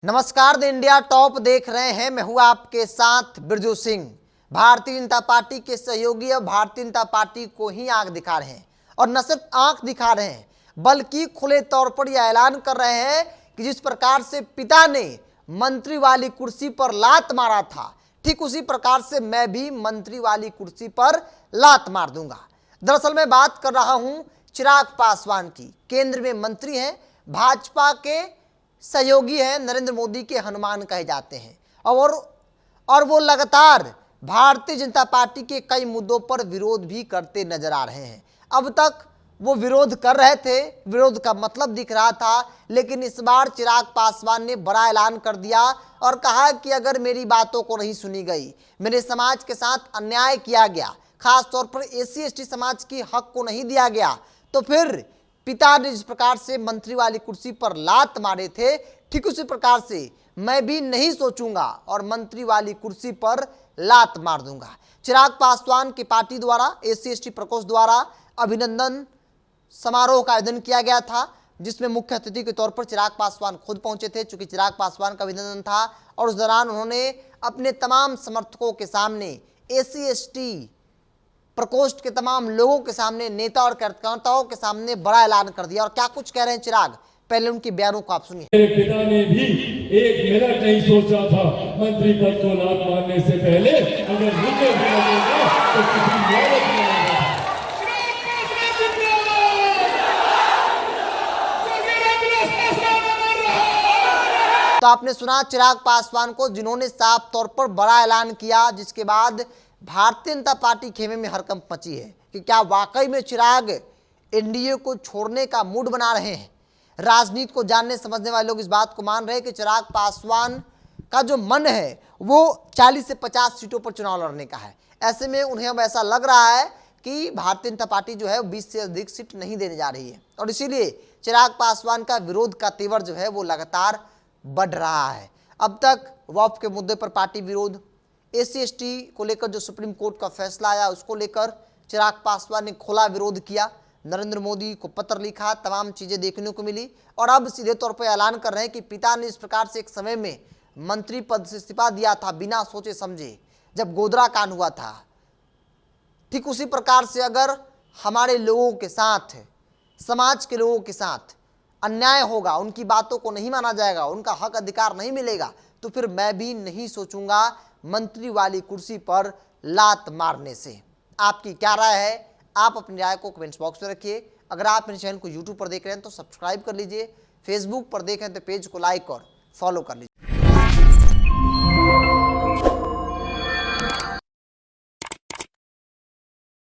नमस्कार, the India top देख रहे हैं। मैं हूं आपके साथ बिरजू सिंह। भारतीय जनता पार्टी के सहयोगी अब भारतीय जनता पार्टी को ही आंख दिखा रहे हैं, और न सिर्फ आंख दिखा रहे हैं बल्कि खुले तौर पर यह ऐलान कर रहे हैं कि जिस प्रकार से पिता ने मंत्री वाली कुर्सी पर लात मारा था, ठीक उसी प्रकार से मैं भी मंत्री वाली कुर्सी पर लात मार दूंगा। दरअसल मैं बात कर रहा हूं चिराग पासवान की। केंद्र में मंत्री हैं, भाजपा के सहयोगी हैं, नरेंद्र मोदी के हनुमान कहे जाते हैं, और वो लगातार भारतीय जनता पार्टी के कई मुद्दों पर विरोध भी करते नजर आ रहे हैं। अब तक वो विरोध कर रहे थे, विरोध का मतलब दिख रहा था, लेकिन इस बार चिराग पासवान ने बड़ा ऐलान कर दिया और कहा कि अगर मेरी बातों को नहीं सुनी गई, मेरे समाज के साथ अन्याय किया गया, खास तौर पर एससी एसटी समाज की हक को नहीं दिया गया, तो फिर पिता ने जिस प्रकार से मंत्री वाली कुर्सी पर लात मारे थे, ठीक उसी प्रकार से मैं भी नहीं सोचूंगा और मंत्री वाली कुर्सी पर लात मार दूंगा। चिराग पासवान की पार्टी द्वारा एससी एसटी प्रकोष्ठ द्वारा अभिनंदन समारोह का आयोजन किया गया था, जिसमें मुख्य अतिथि के तौर पर चिराग पासवान खुद पहुंचे थे, चूंकि चिराग पासवान का अभिनंदन था। और उस दौरान उन्होंने अपने तमाम समर्थकों के सामने, एससी एसटी प्रकोष्ठ के तमाम लोगों के सामने, नेता और कार्यकर्ताओं के सामने बड़ा ऐलान कर दिया। और क्या कुछ कह रहे हैं चिराग, पहले उनके बयानों को आप सुनिए। मेरे पिता ने भी एक मिनट नहीं सोचा था मंत्री पद को लात मारने से पहले, अगर मुझे भी लगेगा तो किसी लायक नहीं होगा। तो आपने सुना चिराग पासवान को, जिन्होंने साफ तौर पर बड़ा ऐलान किया, जिसके बाद भारतीय जनता पार्टी खेमे में हड़कंप मची है कि क्या वाकई में चिराग एनडीए को छोड़ने का मूड बना रहे हैं। राजनीति को जानने समझने वाले लोग इस बात को मान रहे हैं कि चिराग पासवान का जो मन है वो 40 से 50 सीटों पर चुनाव लड़ने का है। ऐसे में उन्हें अब ऐसा लग रहा है कि भारतीय जनता पार्टी जो है 20 से अधिक सीट नहीं देने जा रही है, और इसीलिए चिराग पासवान का विरोध का तेवर जो है वो लगातार बढ़ रहा है। अब तक वक्फ के मुद्दे पर पार्टी विरोध, एससी एसटी को लेकर जो सुप्रीम कोर्ट का फैसला आया उसको लेकर चिराग पासवान ने खुला विरोध किया, नरेंद्र मोदी को पत्र लिखा, तमाम चीजें देखने को मिली। और अब सीधे तौर पर ऐलान कर रहे हैं कि पिता ने इस प्रकार से एक समय में मंत्री पद से इस्तीफा दिया था बिना सोचे समझे, जब गोधरा कांड हुआ था। ठीक उसी प्रकार से अगर हमारे लोगों के साथ, समाज के लोगों के साथ अन्याय होगा, उनकी बातों को नहीं माना जाएगा, उनका हक अधिकार नहीं मिलेगा, तो फिर मैं भी नहीं सोचूंगा मंत्री वाली कुर्सी पर लात मारने से। आपकी क्या राय है? आप अपनी राय को कमेंट्स बॉक्स में रखिए। अगर आप मेरे चैनल को यूट्यूब पर देख रहे हैं तो सब्सक्राइब कर लीजिए, फेसबुक पर देख रहे हैं तो पेज को लाइक और फॉलो कर लीजिए।